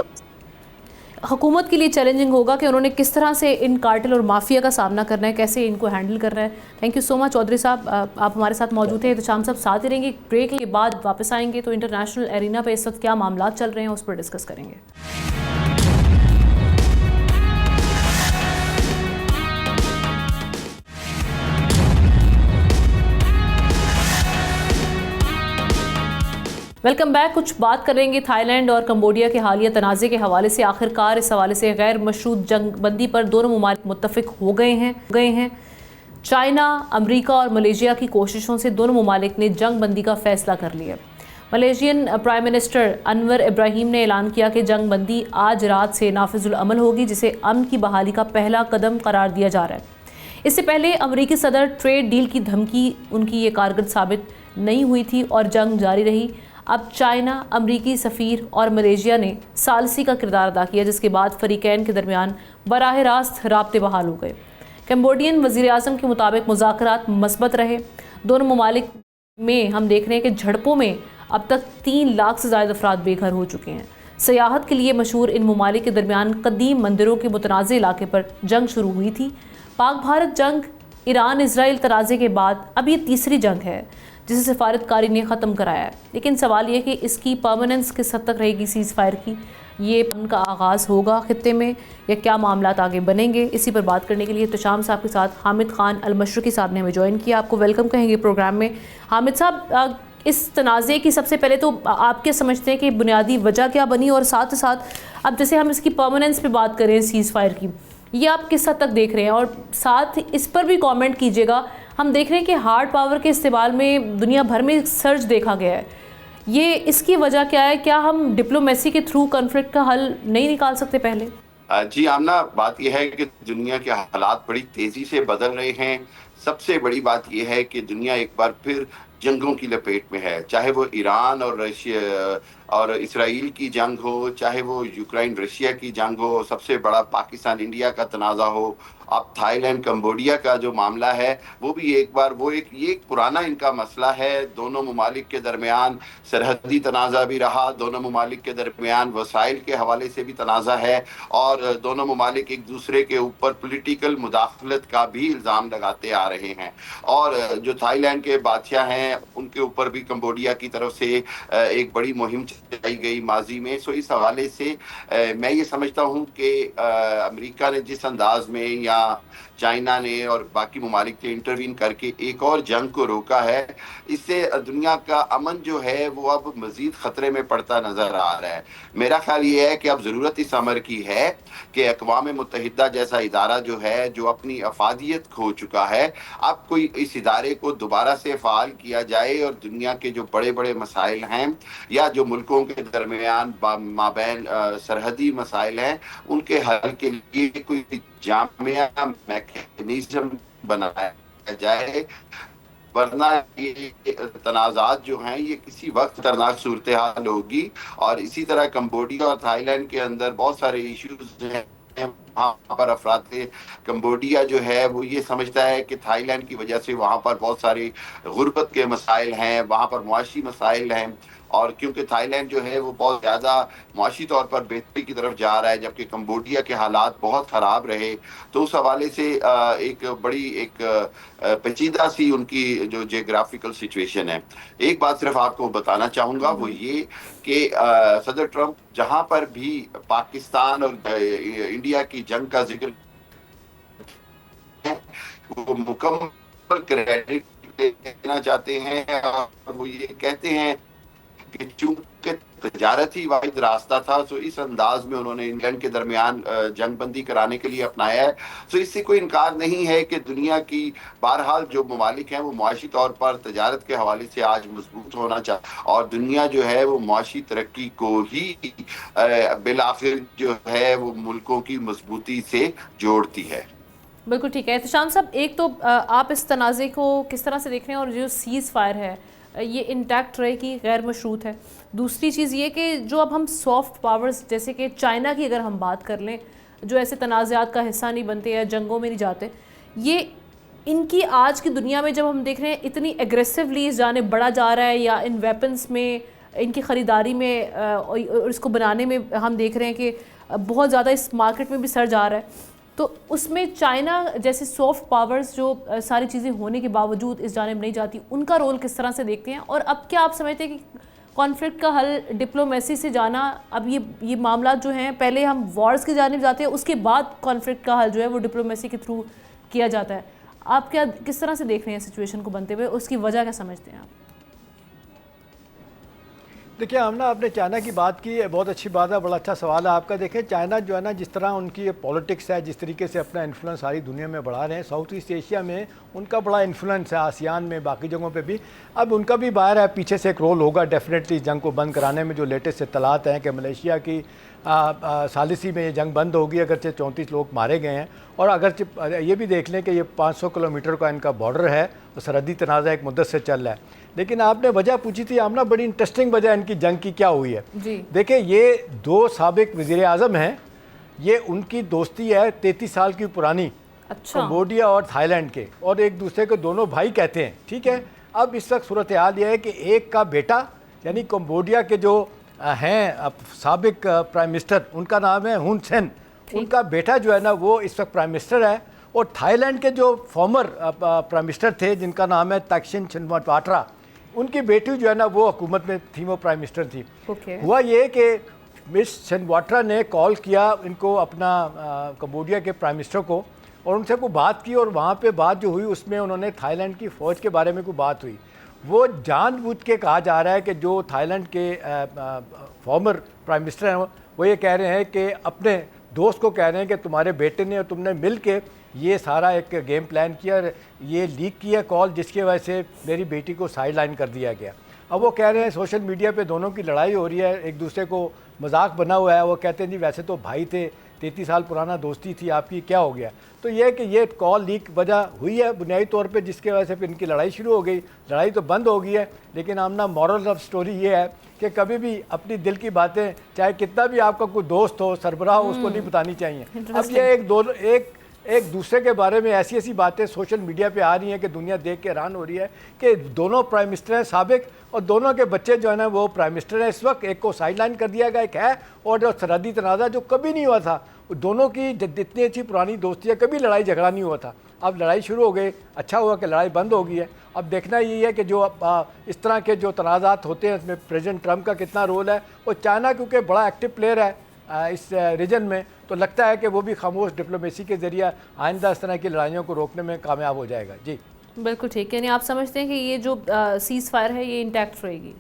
हुकूमत के लिए चैलेंजिंग होगा कि उन्होंने किस तरह से इन कार्टेल और माफिया का सामना करना है, कैसे इनको हैंडल करना है। Thank you so much Chaudhary साहब, आप हमारे साथ मौजूद थे। इत्तेशाम साहब साथ ही रहेंगे, ब्रेक के बाद वापस आएंगे तो इंटरनेशनल एरिना पे इस वक्त क्या मामला चल रहे हैं उस पर डिस्कस करेंगे। Welcome back. कुछ बात करेंगे थाईलैंड और कंबोडिया के हालिया तनाज़े के हवाले से। आखिरकार इस हवाले से गैर मशरूत जंग बंदी पर दोनों ममालिक मुत्तफिक हो गए हैं। चाइना, अमेरिका और मलेशिया की कोशिशों से दोनों ममालिक ने जंग बंदी का फैसला कर लिया। Malaysian prime minister Anwar Ibrahim ने ऐलान किया कि जंग बंदी आज रात से नाफिजुल अमल होगी, जिसे अमन की बहाली का पहला कदम करार दिया जा रहा है। इससे पहले अमेरिकी सदर ट्रेड डील की धमकी उनकी ये कारगर साबित नहीं हुई थी और जंग जारी रही। अब चाइना, अमरीकी सफ़ीर और मलेशिया ने सालसी का किरदार अदा किया, जिसके बाद फ़रीक़ैन के दरमियान बराह रास्त राब्ते बहाल हो गए। कैम्बोडियन वज़ीर आज़म के मुताबिक मुज़ाकरात मस्बत रहे। दोनों ममालिक में हम देख रहे हैं कि झड़पों में अब तक 3 लाख से ज़्यादा अफराद बेघर हो चुके हैं। सयाहत के लिए मशहूर इन ममालिक के दरमियान कदीम मंदिरों के मुतनाज़ इलाके पर जंग शुरू हुई थी। पाक भारत जंग, ईरान इसराइल तनाज़े के बाद अब ये तीसरी जंग है जिसे सिफारतकारी ने ख़त्म कराया है। लेकिन सवाल ये कि इसकी परमानेंस किस हद तक रहेगी सीज़ फायर की, ये उनका आगाज़ होगा खित्ते में या क्या मामलात आगे बनेंगे। इसी पर बात करने के लिए इत्तेशाम साहब के साथ हामिद खान अल मशरकी साहब ने हमें ज्वाइन किया। आपको वेलकम कहेंगे प्रोग्राम में। हामिद साहब, इस तनाज़े की सबसे पहले तो आप क्या समझते हैं कि बुनियादी वजह क्या बनी, और साथ ही साथ अब जैसे हम इसकी परमानेंस पे बात करें सीज़ फायर की, ये आप किस हद तक देख रहे हैं, और साथ इस पर भी कमेंट कीजिएगा। हम देख रहे हैं कि हार्ड पावर के इस्तेमाल में दुनिया भर में सर्ज देखा गया है, ये इसकी वजह क्या है? क्या हम डिप्लोमेसी के थ्रू कॉन्फ्लिक्ट का हल नहीं निकाल सकते पहले? जी आमना, बात यह है कि दुनिया के हालात बड़ी तेजी से बदल रहे हैं। सबसे बड़ी बात यह है कि दुनिया एक बार फिर जंगों की लपेट में है, चाहे वो ईरान और रशिया और इसराइल की जंग हो, चाहे वो यूक्रेन रशिया की जंग हो, सबसे बड़ा पाकिस्तान इंडिया का तनाज़ा हो, अब थाईलैंड कंबोडिया का जो मामला है वो भी एक बार ये एक पुराना इनका मसला है। दोनों ममालिक के दरमियान सरहदी तनाज़ा भी रहा, दोनों ममालिक के दरमियान वसाइल के हवाले से भी तनाज़ा है, और दोनों ममालिक एक दूसरे के ऊपर पॉलिटिकल मुदाखलत का भी इल्ज़ाम लगाते आ रहे हैं। और जो थाईलैंड के बादशाह हैं उनके ऊपर भी कंबोडिया की तरफ से एक बड़ी मुहिम चलाई गई माजी में। सो इस हवाले से मैं ये समझता हूँ कि अमेरिका ने जिस अंदाज में या चाइना ने और बाकी ममालिक ने इंटरवीन करके एक और जंग को रोका है, इससे दुनिया का अमन जो है वो अब मजीद खतरे में पड़ता नजर आ रहा है। मेरा ख्याल ये है कि अब ज़रूरत इस अमर की है कि अक़वाम मुत्तहिदा जैसा इदारा जो है, जो अपनी अफादियत खो चुका है, अब कोई इस इदारे को दोबारा से फ़ाल किया जाए और दुनिया के जो बड़े बड़े मसाइल हैं या जो मुल्कों के दरमियान माबैन सरहदी मसाइल हैं उनके हल के लिए कोई जामिया मैकेनिज्म बनाया जाए, वरना ये तनाज़ात जो हैं ये किसी वक्त खतरनाक सूरत हाल होगी। और इसी तरह कंबोडिया और थाईलैंड के अंदर बहुत सारे इश्यूज हैं। वहाँ पर अफराद कंबोडिया जो है वो ये समझता है कि थाईलैंड की वजह से वहाँ पर बहुत सारी गुर्बत के मसाइल हैं, वहाँ पर मुआशी मसाइल हैं, और क्योंकि थाईलैंड जो है वो बहुत ज़्यादा मुआशी तौर पर बेहतरी की तरफ जा रहा है जबकि कंबोडिया के हालात बहुत ख़राब रहे, तो उस हवाले से एक बड़ी पेचीदा सी उनकी जो जियोग्राफिकल सिचुएशन है। एक बात सिर्फ आपको बताना चाहूँगा वो ये कि सदर ट्रंप जहाँ पर भी पाकिस्तान और इंडिया की जंग का जिक्र है वो मुकम्मल क्रेडिट देना चाहते हैं, और वो ये कहते हैं कि चूंकि तजारत ही वाहिद रास्ता था, तो इस अंदाज में उन्होंने इंग्लैंड के दरमियान जंगबंदी कराने के लिए अपनाया है। तो इससे कोई इनकार नहीं है कि दुनिया की बहरहाल जो ममालिक हैं वो मुआशी तौर पर तजारत के हवाले से आज मजबूत होना चाहते, और दुनिया जो है वो मुआशी तरक्की को ही बिलाखिर जो है वो मुल्कों की मजबूती से जोड़ती है। बिल्कुल ठीक है। एहतशाम साहब, एक तो आप इस तनाज़े को किस तरह से देख रहे हैं, और जो सीज़ फायर है ये इंटैक्ट रहेगी, गैर मशरूत है। दूसरी चीज़ ये कि जो अब हम सॉफ्ट पावर्स जैसे कि चाइना की अगर हम बात कर लें, जो ऐसे तनाज़ात का हिस्सा नहीं बनते या जंगों में नहीं जाते, ये इनकी आज की दुनिया में जब हम देख रहे हैं इतनी एग्रेसिवली इस जाने बढ़ा जा रहा है, या इन वेपन्स में, इनकी ख़रीदारी में और इसको बनाने में हम देख रहे हैं कि बहुत ज़्यादा इस मार्केट में भी सर्ज आ रहा है, तो उसमें चाइना जैसे सॉफ्ट पावर्स जो सारी चीज़ें होने के बावजूद इस जानिब नहीं जाती, उनका रोल किस तरह से देखते हैं? और अब क्या आप समझते हैं कि कॉन्फ्लिक्ट का हल डिप्लोमेसी से जाना, अब ये मामला जो हैं पहले हम वॉर्स की जानिब जाते हैं, उसके बाद कॉन्फ्लिक्ट का हल जो है वो डिप्लोमेसी के थ्रू किया जाता है। आप क्या किस तरह से देख रहे हैं सिचुएशन को बनते हुए, उसकी वजह क्या समझते हैं आप? देखिए हमने आपने चाइना की बात की, बहुत अच्छी बात है, बड़ा अच्छा सवाल है आपका। देखिए चाइना जो है ना, जिस तरह उनकी पॉलिटिक्स है, जिस तरीके से अपना इन्फ्लुएंस सारी दुनिया में बढ़ा रहे हैं, साउथ ईस्ट एशिया में उनका बड़ा इन्फ्लुएंस है, आसियान में, बाकी जगहों पे भी। अब उनका भी बाहर है, पीछे से एक रोल होगा डेफिनेटली जंग को बंद कराने में। जो लेटेस्ट इत्तलात हैं कि मलेशिया की सालिसी में ये जंग बंद होगी, अगरचे 34 लोग मारे गए हैं, और अगर ये भी देख लें कि ये 500 किलोमीटर का इनका बॉर्डर है, तो सरहदी तनाज़ा एक मुद्दत से चल रहा है। लेकिन आपने वजह पूछी थी आमना, बड़ी इंटरेस्टिंग वजह इनकी जंग की क्या हुई है जी। देखिए ये दो साबिक वज़ीर आज़म हैं, ये उनकी दोस्ती है 33 साल की पुरानी, अच्छा। कंबोडिया और थाईलैंड के, और एक दूसरे को दोनों भाई कहते हैं, ठीक है। अब इस वक्त सूरत हाल ये है कि एक का बेटा यानी कंबोडिया के जो हैं साबिक प्राइम मिनिस्टर, उनका नाम है हुन सेन, उनका बेटा जो है ना वो इस वक्त प्राइम मिनिस्टर है। और थाईलैंड के जो फॉर्मर प्राइम मिनिस्टर थे जिनका नाम है तक्षिन छिनवाट्रा, उनकी बेटी जो है ना वो हुकूमत में थी, वो प्राइम मिनिस्टर थी। हुआ ये कि मिस छिनवाट्रा ने कॉल किया इनको, अपना कंबोडिया के प्राइम मिनिस्टर को, और उनसे कोई बात की, और वहाँ पे बात जो हुई उसमें उन्होंने थाईलैंड की फ़ौज के बारे में कोई बात हुई। वो जानबूझ के कहा जा रहा है कि जो थाईलैंड के फॉर्मर प्राइम मिनिस्टर हैं वो ये कह रहे हैं कि अपने दोस्त को कह रहे हैं कि तुम्हारे बेटे ने और तुमने मिल के ये सारा एक गेम प्लान किया और ये लीक किया कॉल, जिसकी वजह से मेरी बेटी को साइड लाइन कर दिया गया। अब वो कह रहे हैं सोशल मीडिया पे दोनों की लड़ाई हो रही है, एक दूसरे को मजाक बना हुआ है। वो कहते हैं जी वैसे तो भाई थे, 33 साल पुराना दोस्ती थी आपकी, क्या हो गया। तो ये है कि ये कॉल लीक वजह हुई है बुनियादी तौर पे, जिसके वजह से फिर इनकी लड़ाई शुरू हो गई। लड़ाई तो बंद हो गई है, लेकिन आमना मॉरल ऑफ स्टोरी ये है कि कभी भी अपनी दिल की बातें, चाहे कितना भी आपका कोई दोस्त हो, सरबराह हो, उसको नहीं बतानी चाहिए। अब ये एक दूसरे के बारे में ऐसी ऐसी बातें सोशल मीडिया पे आ रही हैं कि दुनिया देख के हैरान हो रही है कि दोनों प्राइम मिनिस्टर हैं साबिक, और दोनों के बच्चे जो है ना वो प्राइम मिनिस्टर हैं इस वक्त। एक को साइडलाइन कर दिया गया, एक है, और जो सरहदी तनाज़ा जो कभी नहीं हुआ था, दोनों की जितनी अच्छी पुरानी दोस्ती है, कभी लड़ाई झगड़ा नहीं हुआ था, अब लड़ाई शुरू हो गई। अच्छा हुआ कि लड़ाई बंद हो गई है। अब देखना यही है कि जो इस तरह के जो तनाज़ात होते हैं इसमें प्रेसिडेंट ट्रंप का कितना रोल है, और चाइना क्योंकि बड़ा एक्टिव प्लेयर है इस रीजन में, तो लगता है कि वो भी खामोश डिप्लोमेसी के ज़रिए आइंदा इस तरह की लड़ाइयों को रोकने में कामयाब हो जाएगा। जी बिल्कुल ठीक है। यानी आप समझते हैं कि ये जो सीज़ फायर है ये इंटैक्ट रहेगी?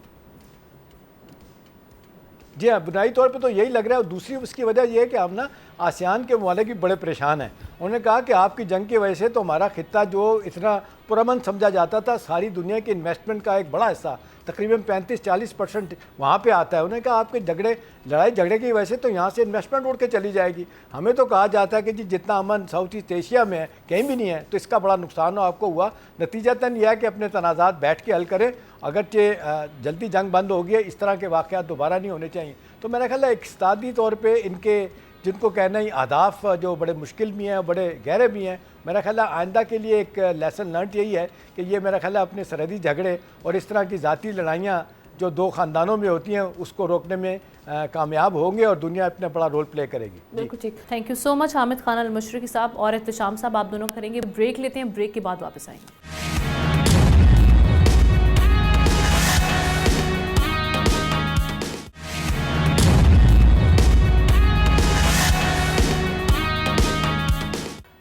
जी हाँ, बुनियादी तौर पे तो यही लग रहा है। और दूसरी उसकी वजह यह है कि हम ना आसियान के ममालिक भी बड़े परेशान हैं। उन्होंने कहा कि आपकी जंग की वजह से तो हमारा खित्ता जो इतना पुरअमन समझा जाता था, सारी दुनिया के इन्वेस्टमेंट का एक बड़ा हिस्सा तकरीबन 35-40% वहाँ पे आता है। उन्होंने कहा आपके लड़ाई झगड़े की वजह से तो यहाँ से इन्वेस्टमेंट उड़ के चली जाएगी। हमें तो कहा जाता है कि जी जितना अमन साउथ ईस्ट एशिया में है कहीं भी नहीं है, तो इसका बड़ा नुकसान आपको हुआ। नतीजतन यह है कि अपने तनाज़ात बैठ के हल करें, अगरचे जल्दी जंग बंद हो गई, इस तरह के वाक़यात दोबारा नहीं होने चाहिए। तो मेरा ख्याल है इक़्तिसादी तौर पर इनके जिनको कहना ही अहदाफ जो बड़े मुश्किल भी हैं, बड़े गहरे भी हैं, मेरा ख्याल है आइंदा के लिए एक लेसन लर्न यही है कि ये मेरा ख्याल है अपने सरहदी झगड़े और इस तरह की ज़ाती लड़ाइयाँ जो दो ख़ानदानों में होती हैं उसको रोकने में कामयाब होंगे और दुनिया अपना बड़ा रोल प्ले करेगी। बिल्कुल ठीक। Thank you so much Hamid Khan Al Mashriqi sahab और एहतशाम साहब, आप दोनों करेंगे ब्रेक, लेते हैं, ब्रेक के बाद वापस आएंगे।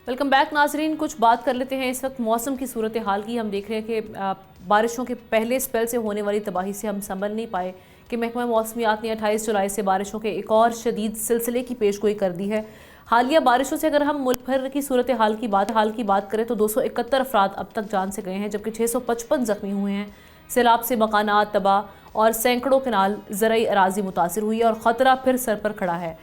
वेलकम बैक नाजरीन। कुछ बात कर लेते हैं इस वक्त मौसम की सूरत हाल की। हम देख रहे हैं कि बारिशों के पहले स्पेल से होने वाली तबाही से हम संभल नहीं पाए कि महकमा मौसमियात ने 28 जुलाई से बारिशों के एक और शदीद सिलसिले की पेशगोई कर दी है। हालिया बारिशों से अगर हम मुल्क भर की सूरत हाल की बात करें तो 271 अफराद अब तक जान से गए हैं, जबकि 655 जख्मी हुए हैं। सैलाब से मकानात तबाह और सैकड़ों कनाल ज़राई अराजी मुतासिर हुई है और ख़तरा फिर सर पर खड़ा है।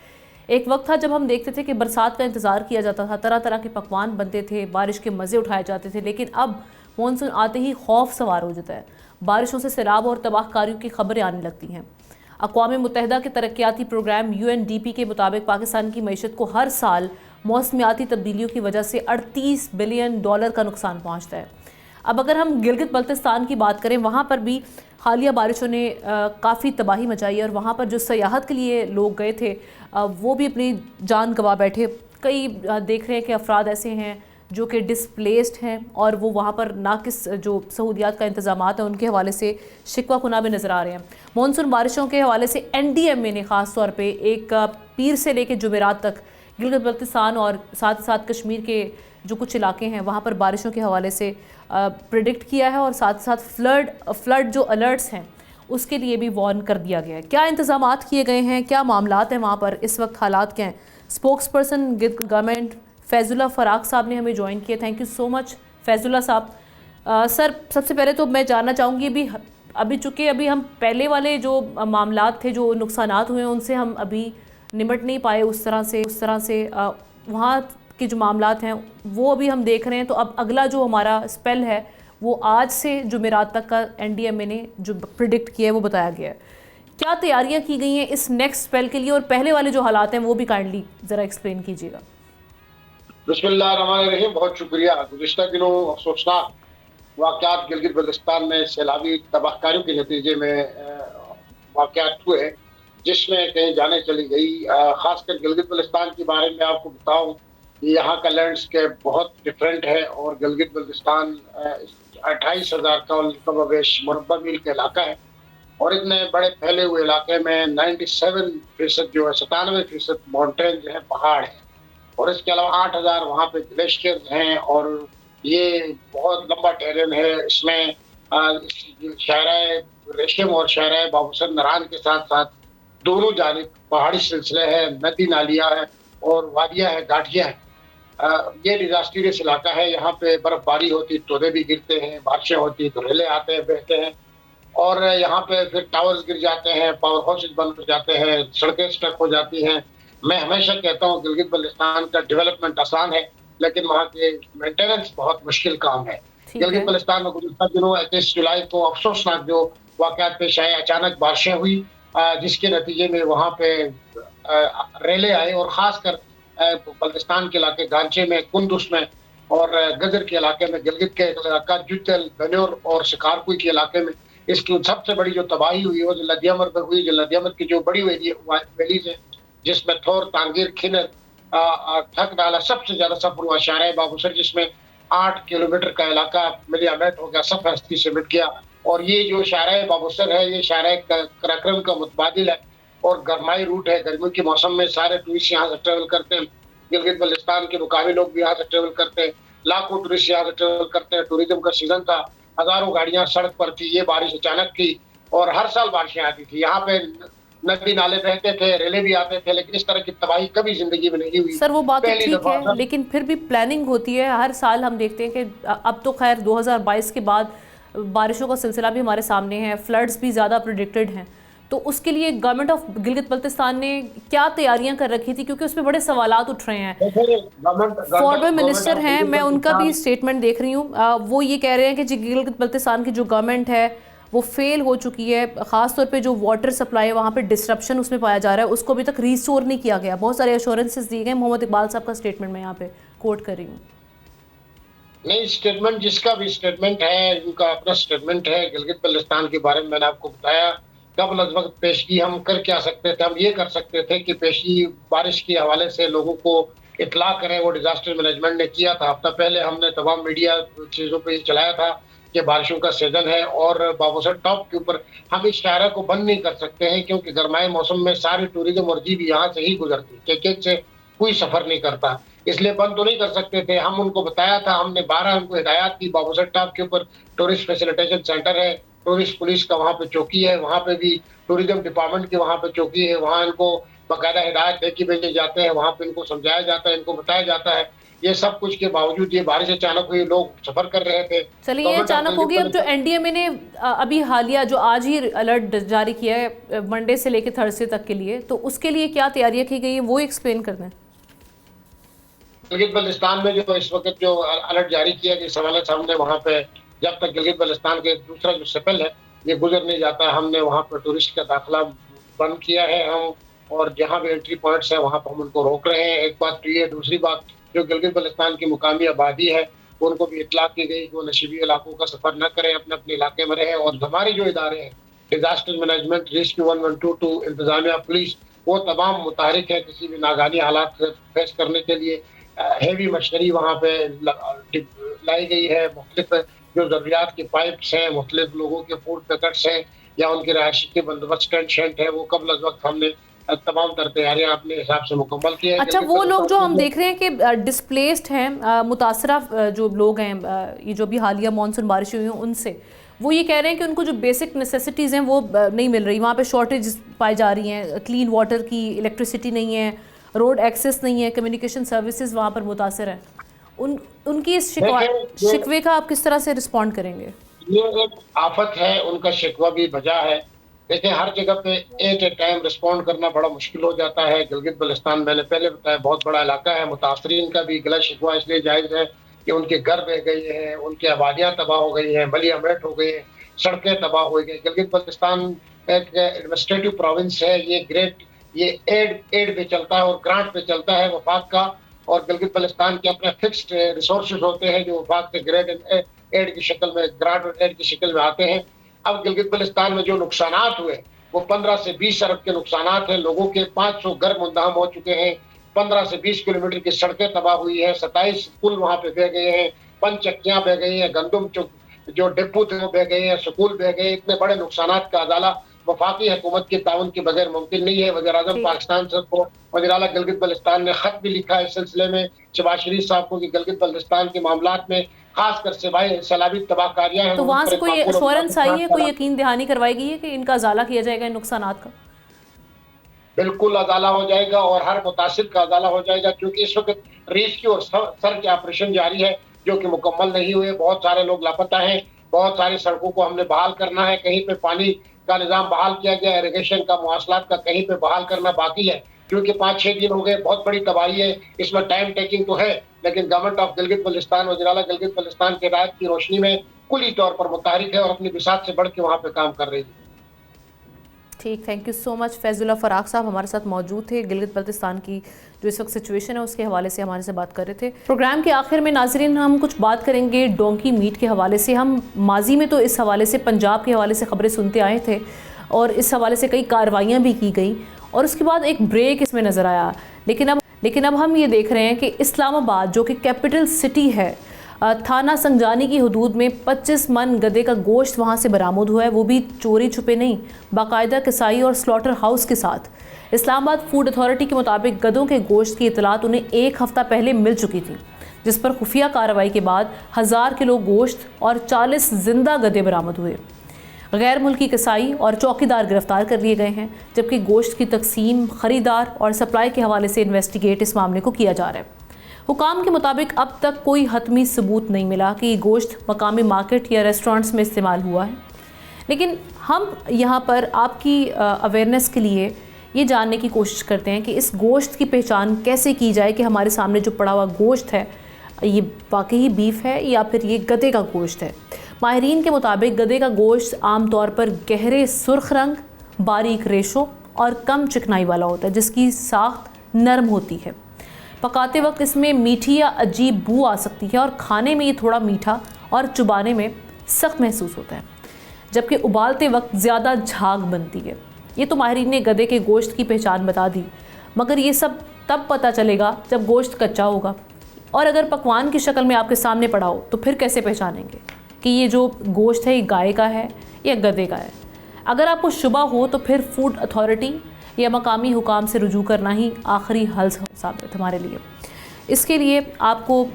एक वक्त था जब हम देखते थे कि बरसात का इंतज़ार किया जाता था, तरह तरह के पकवान बनते थे, बारिश के मज़े उठाए जाते थे, लेकिन अब मानसून आते ही खौफ सवार हो जाता है। बारिशों से सैलाब और तबाहकारियों की खबरें आने लगती हैं। अक़वाम मुत्तहिदा के तरक्याती प्रोग्राम UNDP के मुताबिक पाकिस्तान की मईशत को हर साल मौसमियाती तब्दीलियों की वजह से $38 बिलियन का नुकसान पहुँचता है। अब अगर हम गिलगित बल्तिस्तान की बात करें, वहाँ पर भी हालिया बारिशों ने काफ़ी तबाही मचाई है और वहाँ पर जो सयाहत के लिए लोग गए थे वो भी अपनी जान गंवा बैठे। कई देख रहे हैं कि अफराद ऐसे हैं जो कि डिसप्लेस्ड हैं और वो वहाँ पर नाकिस जो सहूलियात का इंतज़ामात है उनके हवाले से शिकवा कुना भी नज़र आ रहे हैं। मानसून बारिशों के हवाले से NDMA ने ख़ास तौर पे एक पीर से लेकर जुमेरात तक गिलगित बल्तिस्तान और साथ ही साथ कश्मीर के जो कुछ इलाके हैं वहाँ पर बारिशों के हवाले से प्रिडिक्ट किया है और साथ ही साथ फ्लड जो अलर्ट्स हैं उसके लिए भी वार्न कर दिया गया है। क्या इंतज़ामात किए गए हैं, क्या मामलात हैं वहाँ पर, इस वक्त हालात क्या हैं? स्पोक्स पर्सन गवर्नमेंट फैजुल्ला फराक साहब ने हमें ज्वाइन किया। Thank you so much Faizullah साहब। सर सबसे पहले तो मैं जानना चाहूँगी अभी चूँकि अभी हम पहले वाले जो मामलात थे, जो नुकसानात हुए उनसे हम अभी निपट नहीं पाए उस तरह से वहाँ के जो मामलात हैं वो अभी हम देख रहे हैं। तो अब अगला जो हमारा स्पेल है वो आज से जुमेरात तक का NDMA ने जो प्रिडिक्ट किया है वो बताया गया है। क्या तैयारियां की गई हैं इस नेक्स्ट स्पेल के लिए और पहले वाले जो हालात हैं वो भी काइंडली ज़रा एक्सप्लेन कीजिएगा। बिस्मिल्लाहिर्रहमानिर्रहीम। बहुत शुक्रिया। गुज़िश्ता दिनों अफसोसनाक वाक़यात गिलगित बल्तिस्तान में सैलाबी तबाहकारियों के नतीजे में वाक़यात हुए जिसमें कहीं जाने चली गई। ख़ासकर गिलगित बल्तिस्तान के बारे में आपको बताऊं, यहाँ का लैंडस्केप बहुत डिफरेंट है और गिलगित बल्तिस्तान 28,000 का मुरब्बा मील का इलाका है और इतने बड़े फैले हुए इलाके में 97% जो है 97% माउंटेन जो है पहाड़ है और इसके अलावा 8,000 वहाँ पे ग्लेशियर्स हैं और ये बहुत लंबा टेरेन है। इसमें शायरा रेशम और शायरा बाबूसर नरान के साथ साथ दोनों जानिब पहाड़ी सिलसिले हैं, नदी नालियाँ हैं और वादियाँ हैं, घाटियाँ हैं। ये डिजास्टरियस इलाका है, यहाँ पे बर्फबारी होती, तोड़े भी गिरते हैं, बारिशें होती, धुरेले आते हैं, बहते हैं और यहाँ पे फिर टावर्स गिर जाते हैं, पावर हाउसेज बंद हो जाते हैं, सड़कें स्टक हो जाती हैं। मैं हमेशा कहता हूँ गिलगित बल्तिस्तान का डेवलपमेंट आसान है, लेकिन वहाँ के मेंटेनेंस बहुत मुश्किल काम है। गिलगित बल्तिस्तान में गुज़श्ता दिनों 31 जुलाई को अफसोसनाक जो वाक़यात पेश आए, अचानक बारिशें हुई जिसके नतीजे में वहाँ पे रेले आए और ख़ासकर बल्तिस्तान के इलाके गांचे में, कुंदुस में और गदर के इलाके में, गिलगित के इलाका जुतल, गन्योर और शिकारपुर के इलाके में इसकी सबसे बड़ी जो तबाही हुई वो जल्लादियामर में हुई। जल्लादियामर की जो बड़ी वैलीज है जिसमें थोर, तांगीर, खिनर, ठक डाला, सबसे ज्यादा सफर हुआ शारा बाबूसर जिसमें 8 किलोमीटर का इलाका मिलियामेट हो गया, सब हस्ती से मिट गया। और ये जो शारा बाबूसर है ये शारा कराक्रम का मुतबादिल है और गरमाई रूट है। गर्मियों के मौसम में सारे टूरिस्ट यहाँ से ट्रेवल करते हैं, गिलगित बल्तिस्तान के मुकामी लोग भी यहाँ से ट्रेवल करते हैं, लाखों टूरिस्ट यहाँ से ट्रेवल करते हैं। टूरिज्म का सीजन था, हजारों गाड़ियां सड़क पर थी, ये बारिश अचानक की और हर साल बारिशें आती थी। यहाँ पे नदी नाले बहते थे, रेले भी आते थे, लेकिन इस तरह की तबाही कभी जिंदगी में नहीं हुई। सर वो बात तो ठीक है, लेकिन फिर भी प्लानिंग होती है हर साल। हम देखते हैं कि अब तो खैर 2022 के बाद बारिशों का सिलसिला भी हमारे सामने है, फ्लड्स भी ज़्यादा प्रिडिक्टेड हैं, तो उसके लिए गवर्नमेंट ऑफ गिलगित बल्तिस्तान ने क्या तैयारियां कर रखी थी? क्योंकि उसमें बड़े सवालात उठ रहे हैं। फॉरवर्ड मिनिस्टर हैं, मैं उनका भी स्टेटमेंट देख रही हूँ, वो ये कह रहे हैं कि जी गिलगित बल्तिस्तान की जो गवर्नमेंट है वो फेल हो चुकी है, ख़ासतौर पे जो वाटर सप्लाई है वहाँ पे डिस्ट्रप्शन उसमें पाया जा रहा है, उसको अभी तक रिस्टोर नहीं किया गया। बहुत सारे एश्योरेंसेस दिए गए। मोहम्मद इकबाल साहब का स्टेटमेंट मैं यहाँ पे कोट कर रही हूँ। नहीं, स्टेटमेंट जिसका भी स्टेटमेंट है, उनका अपना स्टेटमेंट है। गिलगित बल्तिस्तान के बारे में मैंने आपको बताया कब लगभग पेशगी हम कर क्या सकते थे। हम ये कर सकते थे कि पेशगी बारिश के हवाले से लोगों को इतला करें, वो डिजास्टर मैनेजमेंट ने किया था। हफ्ता पहले हमने तमाम मीडिया चीज़ों पे चलाया था कि बारिशों का सीजन है और बाबूसर टॉप के ऊपर हम इस शायरा को बंद नहीं कर सकते हैं क्योंकि गर्माए मौसम में सारी टूरिज्म और जीप यहाँ से ही गुजरती, केकेट से कोई सफर नहीं करता, इसलिए बंद तो नहीं कर सकते थे। हम उनको बताया था, हमने 12 उनको हिदायत की। बाबूसर टॉप के ऊपर टूरिस्ट फैसिलिटेशन सेंटर है, टूरिस्ट पुलिस का वहाँ पे चौकी है, वहाँ पे भी टूरिज्म डिपार्टमेंट की वहाँ पे चौकी है, वहाँ इनको बाकायदा हिदायत दे के भेजे जाते हैं, वहाँ पे इनको समझाया जाता है, इनको बताया जाता है। ये सब कुछ के बावजूद ये बारिश अचानक हुई, लोग सफर कर रहे थे। चलिए ये अचानक होगी। अब जो एनडीएमए ने अभी हालिया जो आज ही अलर्ट जारी किया है मंडे से लेकर थर्सडे तक के लिए, तो उसके लिए क्या तैयारियां की गई है वो एक्सप्लेन कर दें। गिलगित बल्तिस्तान में जो इस वक्त जो अलर्ट जारी किया कि सवाल हमने वहाँ पे जब तक गिलगित बल्तिस्तान के दूसरा जो सेपल है ये गुजर नहीं जाता, हमने वहाँ पर टूरिस्ट का दाखिला बंद किया है हम, और जहाँ भी एंट्री पॉइंट्स है वहाँ पर हम उनको रोक रहे हैं। एक बात तो ये, दूसरी बात जो गिलगित बल्तिस्तान की मुकामी आबादी है उनको भी इतला की गई कि वो नशीबी इलाकों का सफर न करें, अपने अपने इलाके में रहें। और हमारे जो इदारे हैं डिजास्टर मैनेजमेंट, रेस्क्यू 112, इंतजामिया, पुलिस, वो तमाम मुतहरिक है किसी भी नागानी हालात फेस करने के लिए। हेवी मशीनरी वहाँ पे लाई गई है, मुख्तलिफ जो जरूरियात के पाइप्स हैं, मुख्तलिफ लोगों के फूड पैकेट्स हैं या उनके रहायशी के बंदोबस्त टेंट शेंट है, वो कब लगभग हमने तमाम तर तैयारियां अपने हिसाब से मुकम्मल की है। अच्छा, वो लोग जो हम देख रहे हैं कि डिस्प्लेस्ड हैं, मुतासरा जो लोग हैं ये जो भी हालिया मानसून बारिश हुई हैं उनसे, वो ये कह रहे हैं कि उनको जो बेसिक नेसेसिटीज़ हैं वो नहीं मिल रही, वहाँ पे शॉर्टेज पाई जा रही हैं, क्लीन वाटर की, इलेक्ट्रिसिटी नहीं है, रोड एक्सेस नहीं है, कम्युनिकेशन सर्विसेज वहाँ पर मुतासर हैं। उनकी इस शिकवे का आप किस तरह से रिस्पॉन्ड करेंगे? ये एक आफत है, उनका शिकवा भी बजा है। देखिए हर जगह पे एट ए टाइम रिस्पॉन्ड करना बड़ा मुश्किल हो जाता है। गिलगित बल्तिस्तान मैंने पहले बताया बहुत बड़ा इलाका है, मुतासरीन का भी गिला शिकवा इसलिए जायज़ है कि उनके घर बह गए हैं, उनकी आबादियाँ तबाह हो गई हैं, मलिया मेट हो गई हैं, सड़कें तबाह हो गई। गिलगित बल्तिस्तान एक एडमिनिस्ट्रेटिव प्रोविंस है, ये एड पे चलता है और ग्रांट पे चलता है वफाक का, और गिलगित बल्तिस्तान के अपने फिक्स्ड रिसोर्सेज होते हैं जो वफाक के ग्रेड एड की शक्ल में, ग्रांट और एड की शक्ल में आते हैं। अब गिलगित बल्तिस्तान में जो नुकसानात हुए वो 15 से 20 अरब के नुकसानात हैं। लोगों के 500 घर मुंदहम हो चुके हैं, 15 से 20 किलोमीटर की सड़कें तबाह हुई है, 27 पुल वहाँ पे बह गए हैं, 5 चक्कियाँ बह गई हैं, गंदम जो डिपो थे वो बह गए हैं, स्कूल बह गए। इतने बड़े नुकसानात का अदाला वफाकी हुकूमत के ताउन के बगैर मुमकिन नहीं है। वज़ीर-ए-आज़म पाकिस्तान को वज़ीर-ए-आला गिलगित बल्तिस्तान ने खत भी लिखा है इस सिलसिले में शहबाज शरीफ साहब को कि गिलगित बल्तिस्तान के मामलात में खासकर से भाई सैलाबी तबाहकारियां हैं। तो वहां से कोई एश्योरेंस आई है, कोई है यकीन दहानी करवाई गई है कि इनका अजाला किया जाएगा इन नुकसानात का? बिल्कुल अदाला हो जाएगा और हर मुतासिर का अदाला हो जाएगा, क्योंकि इस वक्त रेस्क्यू और सर के ऑपरेशन जारी है जो कि मुकम्मल नहीं हुए। बहुत सारे लोग लापता हैं, बहुत सारी सड़कों को हमने बहाल करना है, कहीं पे पानी का निजाम बहाल किया गया, इरिगेशन का मवासलात का कहीं पे बहाल करना बाकी है, क्योंकि 5-6 दिन हो गए। बहुत बड़ी तबाही है, इसमें टाइम टेकिंग तो है, लेकिन गवर्नमेंट ऑफ गिलगित बल्तिस्तान, वज़ीर-ए-आला गिलगित बल्तिस्तान के हिदायत की रोशनी में कुली तौर पर मुतहरिक है और अपनी बिसात से बढ़ के वहाँ पे काम कर रही है। ठीक, thank you so much. Faizullah Farak sahab हमारे साथ मौजूद थे, गिलगित बल्तिस्तान की जो इस वक्त सिचुएशन है उसके हवाले से हमारे से बात कर रहे थे। प्रोग्राम के आखिर में नाजरीन हम कुछ बात करेंगे डोंकी मीट के हवाले से। हम माजी में तो इस हवाले से पंजाब के हवाले से खबरें सुनते आए थे और इस हवाले से कई कार्रवाइयाँ भी की गई और उसके बाद एक ब्रेक इसमें नज़र आया। लेकिन अब हम ये देख रहे हैं कि इस्लामाबाद जो कि कैपिटल सिटी है, थाना संजानी की हदूद में 25 मन गधे का गोश्त वहाँ से बरामद हुआ है, वो भी चोरी छुपे नहीं, बाकायदा कसाई और स्लॉटर हाउस के साथ। इस्लामाबाद फूड अथॉरिटी के मुताबिक गधों के गोश्त की इतलात उन्हें 1 हफ़्ता पहले मिल चुकी थी, जिस पर खुफिया कार्रवाई के बाद 1000 किलो गोश्त और 40 जिंदा गधे बरामद हुए। गैर मुल्की कसाई और चौकीदार गिरफ्तार कर लिए गए हैं, जबकि गोश्त की तकसीम, ख़रीदार और सप्लाई के हवाले से इन्वेस्टिगेट इस मामले को किया जा रहा है। हुकाम के मुताबिक अब तक कोई हतमी सबूत नहीं मिला कि ये गोश्त मकामी मार्केट या रेस्टोरेंट्स में इस्तेमाल हुआ है, लेकिन हम यहाँ पर आपकी अवेयरनेस के लिए ये जानने की कोशिश करते हैं कि इस गोश्त की पहचान कैसे की जाए कि हमारे सामने जो पड़ा हुआ गोश्त है ये वाकई बीफ है या फिर ये गधे का गोश्त है। माहिरीन के मुताबिक गधे का गोश्त आमतौर पर गहरे सुर्ख रंग, बारीक रेशों और कम चिकनाई वाला होता है, जिसकी साख्त नरम होती है। पकाते वक्त इसमें मीठी या अजीब बू आ सकती है और खाने में ये थोड़ा मीठा और चुबाने में सख्त महसूस होता है, जबकि उबालते वक्त ज़्यादा झाग बनती है। ये तो माहिरीन ने गधे के गोश्त की पहचान बता दी, मगर ये सब तब पता चलेगा जब गोश्त कच्चा होगा, और अगर पकवान की शक्ल में आपके सामने पड़ा हो तो फिर कैसे पहचानेंगे कि ये जो गोश्त है ये गाय का है या गधे का है। अगर आपको शुबा हो तो फिर फूड अथॉरिटी या मकामी हुकाम से रुजू करना ही आखिरी हल साबित हमारे लिए। इसके लिए आपको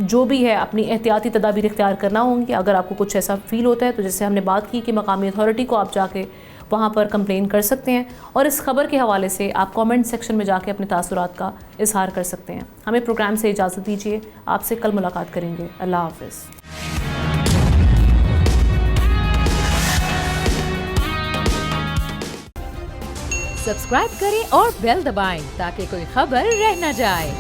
जो भी है अपनी एहतियाती तदाबीर इख्तियार करना होंगी। अगर आपको कुछ ऐसा फ़ील होता है तो जैसे हमने बात की कि मकामी अथॉरिटी को आप जाके वहाँ पर कंप्लेन कर सकते हैं, और इस खबर के हवाले से आप कमेंट सेक्शन में जाके अपने तासुरात का इजहार कर सकते हैं। हमें प्रोग्राम से इजाज़त दीजिए, आपसे कल मुलाकात करेंगे। अल्लाह हाफ़िज़। सब्सक्राइब करें और बेल दबाएं ताकि कोई खबर रह न जाए।